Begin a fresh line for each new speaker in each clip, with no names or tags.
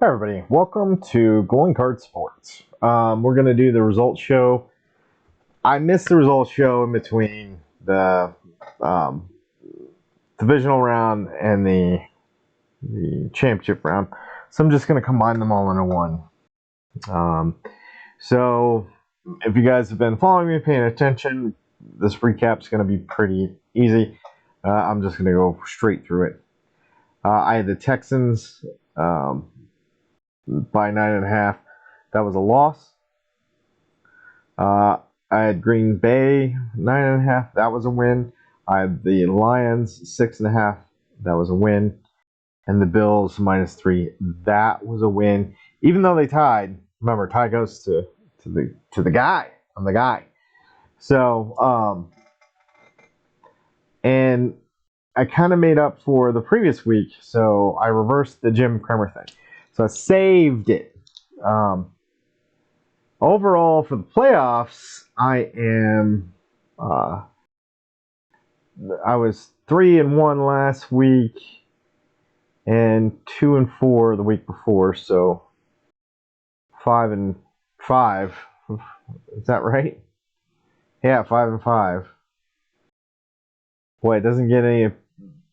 Hi everybody, welcome to Glowing Card Sports. We're going to do the results show. I missed the results show in between the divisional round and the championship round, so I'm just going to combine them all into one. So if you guys have been following me, paying attention, this recap is going to be pretty easy. I'm just going to go straight through it. I had the Texans by 9.5. That was a loss. I had Green Bay 9.5. That was a win. I had the Lions 6.5. That was a win. And the Bills -3. That was a win. Even though they tied, remember, tie goes to the guy. I'm the guy. So and I kind of made up for the previous week, so I reversed the Jim Kremer thing. So I saved it. Overall, for the playoffs, I was 3-1 last week and 2-4 the week before, so 5-5. Is that right? Yeah, 5-5. Boy, it doesn't get any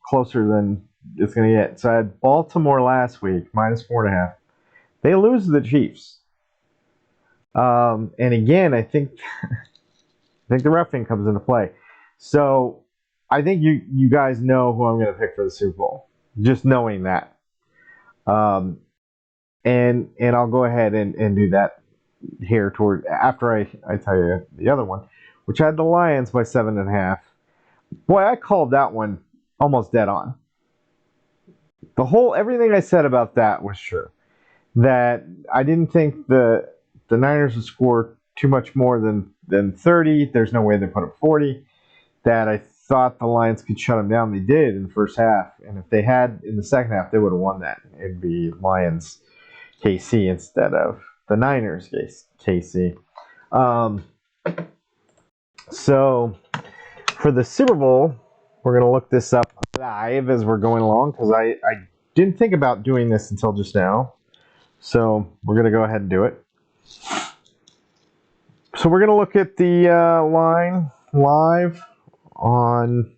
closer than it's going to get. So I had Baltimore last week, -4.5. They lose to the Chiefs. And again, I think the reffing comes into play. So I think you guys know who I'm going to pick for the Super Bowl. Just knowing that. And I'll go ahead and do that here after I tell you the other one, which had the Lions by 7.5. Boy, I called that one almost dead on. Everything I said about that was true. That I didn't think the Niners would score too much more than 30. There's no way they put up 40. That I thought the Lions could shut them down. They did in the first half. And if they had in the second half, they would have won that. It'd be Lions KC instead of the Niners KC. So for the Super Bowl, we're going to look this up live as we're going along because I didn't think about doing this until just now. So we're going to go ahead and do it. So we're going to look at the line live on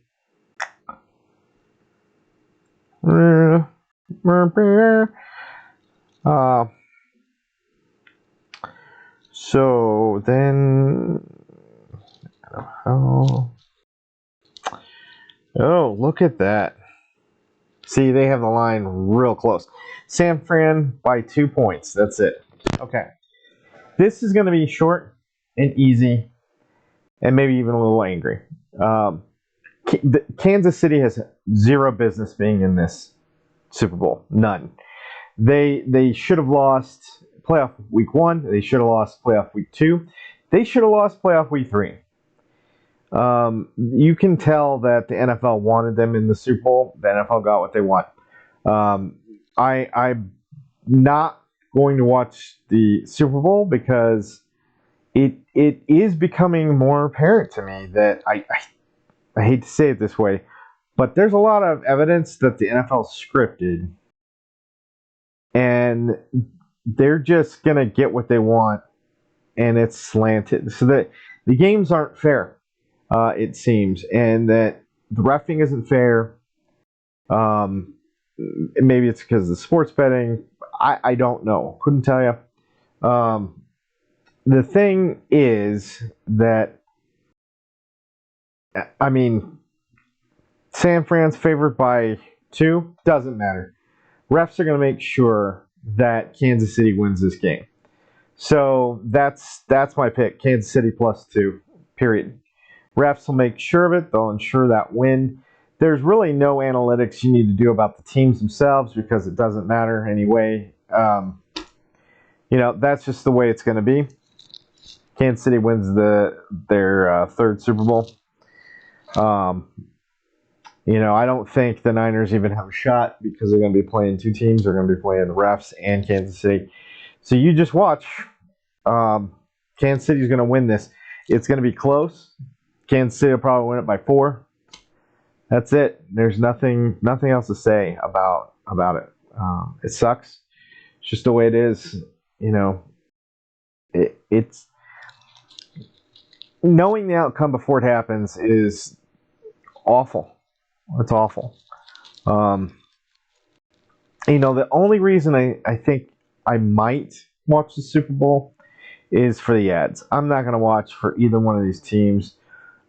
so then oh, look at that. See, they have the line real close. San Fran by 2 points. That's it. Okay. This is going to be short and easy and maybe even a little angry. Kansas City has zero business being in this Super Bowl. None. They should have lost playoff week 1. They should have lost playoff week 2. They should have lost playoff week 3. You can tell that the NFL wanted them in the Super Bowl. The NFL got what they want. I'm not going to watch the Super Bowl because it is becoming more apparent to me that I hate to say it this way, but there's a lot of evidence that the NFL scripted, and they're just gonna get what they want, and it's slanted, so that the games aren't fair. It seems, and that the reffing isn't fair. Maybe it's because of the sports betting. I don't know. Couldn't tell you. The thing is that, I mean, San Fran's favored by 2. Doesn't matter. Refs are going to make sure that Kansas City wins this game. So that's my pick. Kansas City +2. Period. Refs will make sure of it. They'll ensure that win. There's really no analytics you need to do about the teams themselves because it doesn't matter anyway. That's just the way it's going to be. Kansas City wins their third Super Bowl. I don't think the Niners even have a shot because they're going to be playing 2 teams. They're going to be playing the Refs and Kansas City. So you just watch. Kansas City's going to win this. It's going to be close. Kansas City will probably win it by 4. That's it. There's nothing else to say about it. It sucks. It's just the way it is. You know, it's knowing the outcome before it happens is awful. It's awful. Um, the only reason I think I might watch the Super Bowl is for the ads. I'm not going to watch for either one of these teams.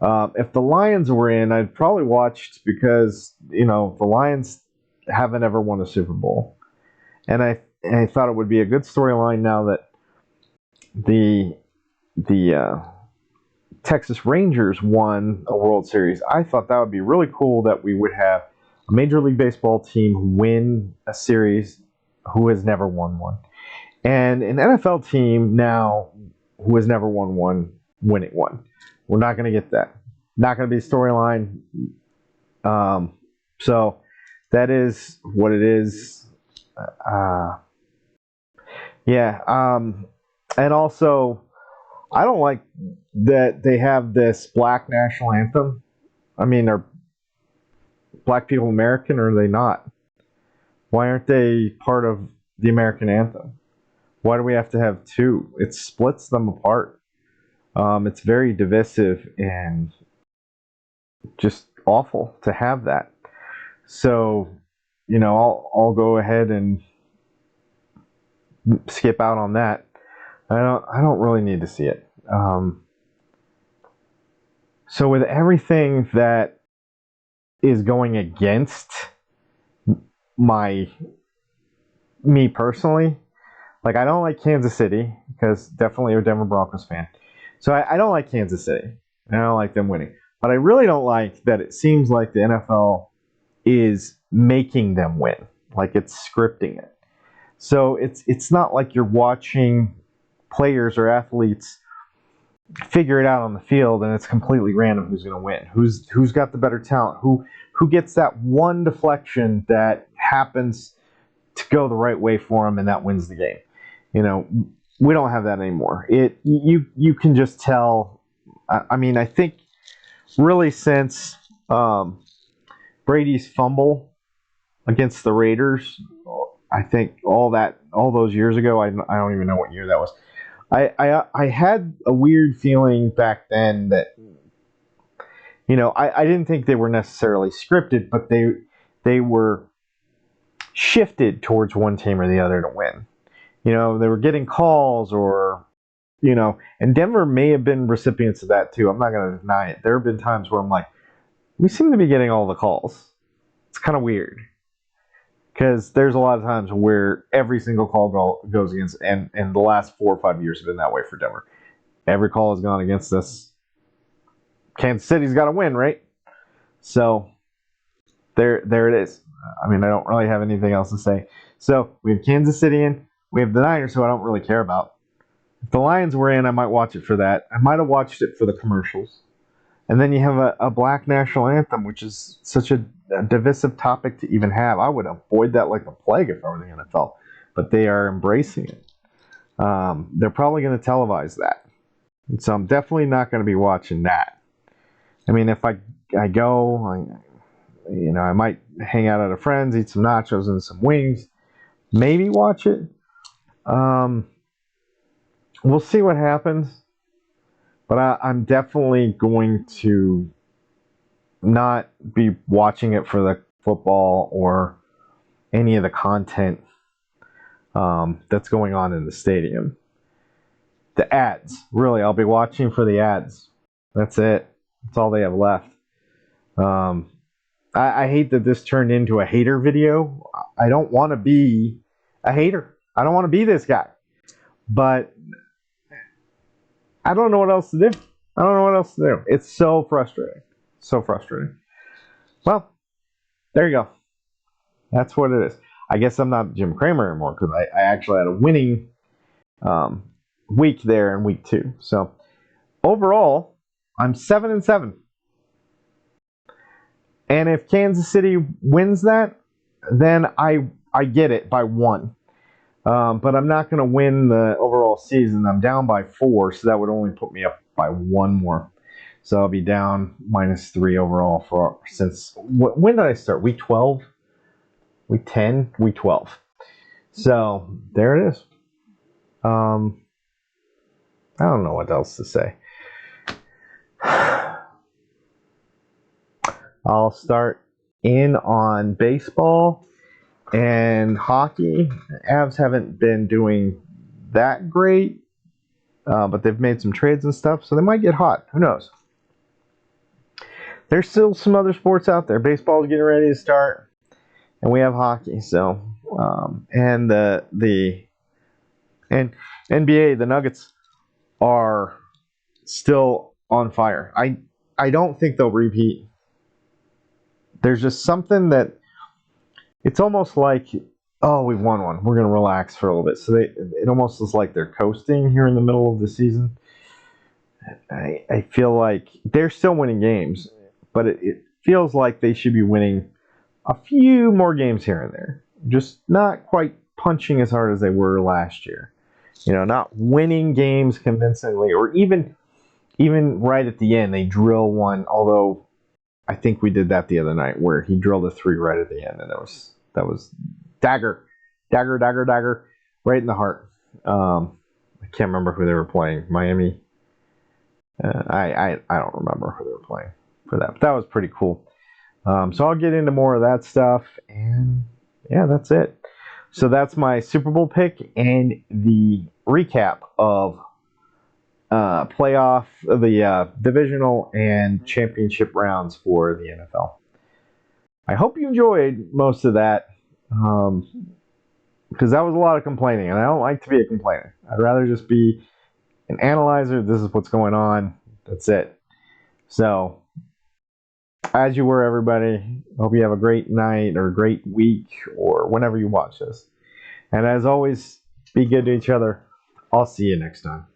If the Lions were in, I'd probably watch because the Lions haven't ever won a Super Bowl, and I thought it would be a good storyline now that the Texas Rangers won a World Series. I thought that would be really cool that we would have a Major League Baseball team win a series who has never won one, and an NFL team now who has never won one winning one. We're not going to get that. Not going to be a storyline. So that is what it is. Yeah. And also, I don't like that they have this black national anthem. I mean, are black people American or are they not? Why aren't they part of the American anthem? Why do we have to have two? It splits them apart. It's very divisive and just awful to have that. So, I'll go ahead and skip out on that. I don't really need to see it. So with everything that is going against me personally, like I don't like Kansas City because definitely a Denver Broncos fan. So I don't like Kansas City. I don't like them winning. But I really don't like that it seems like the NFL is making them win. Like it's scripting it. So it's not like you're watching players or athletes figure it out on the field and it's completely random who's going to win. Who's got the better talent? Who gets that one deflection that happens to go the right way for them and that wins the game. We don't have that anymore. You can just tell. I mean, I think really since Brady's fumble against the Raiders, I think all those years ago, I don't even know what year that was. I had a weird feeling back then that I didn't think they were necessarily scripted, but they were shifted towards one team or the other to win. They were getting calls and Denver may have been recipients of that too. I'm not going to deny it. There have been times where I'm like, we seem to be getting all the calls. It's kind of weird because there's a lot of times where every single call goes against, and the last 4 or 5 years have been that way for Denver. Every call has gone against us. Kansas City's got to win, right? So there it is. I mean, I don't really have anything else to say. So we have Kansas City in. We have the Niners, who I don't really care about. If the Lions were in, I might watch it for that. I might have watched it for the commercials. And then you have a black national anthem, which is such a divisive topic to even have. I would avoid that like the plague if I were the NFL. But they are embracing it. They're probably going to televise that. And so I'm definitely not going to be watching that. I mean, if I go, I might hang out at a friend's, eat some nachos and some wings, maybe watch it. We'll see what happens. But I'm definitely going to not be watching it for the football or any of the content that's going on in the stadium. The ads, really, I'll be watching for the ads. That's it. That's all they have left. I hate that this turned into a hater video. I don't want to be a hater. I don't want to be this guy. But I don't know what else to do. It's so frustrating. So frustrating. Well, there you go. That's what it is. I guess I'm not Jim Cramer anymore because I actually had a winning week there in week 2. So overall, I'm 7-7. And if Kansas City wins that, then I get it by 1. But I'm not going to win the overall season. I'm down by 4, so that would only put me up by 1 more. So I'll be down -3 overall since when did I start? Week 12? Week 10? Week 12. So there it is. I don't know what else to say. I'll start in on baseball and hockey. Avs haven't been doing that great, but they've made some trades and stuff, so they might get hot. Who knows? There's still some other sports out there. Baseball's getting ready to start, and we have hockey. So, and the NBA, the Nuggets are still on fire. I don't think they'll repeat. There's just something that it's almost like, oh, we've won one. We're gonna relax for a little bit. So it almost is like they're coasting here in the middle of the season. I feel like they're still winning games, but it feels like they should be winning a few more games here and there. Just not quite punching as hard as they were last year. Not winning games convincingly, or even right at the end they drill one. Although I think we did that the other night where he drilled a 3 right at the end, and that was dagger, right in the heart. I can't remember who they were playing. Miami. I don't remember who they were playing for that, but that was pretty cool. So I'll get into more of that stuff, and yeah, that's it. So that's my Super Bowl pick and the recap of playoff, the divisional and championship rounds for the NFL. I hope you enjoyed most of that, because that was a lot of complaining, and I don't like to be a complainer. I'd rather just be an analyzer. This is what's going on. That's it. So, as you were, everybody, hope you have a great night or a great week or whenever you watch this. And as always, be good to each other. I'll see you next time.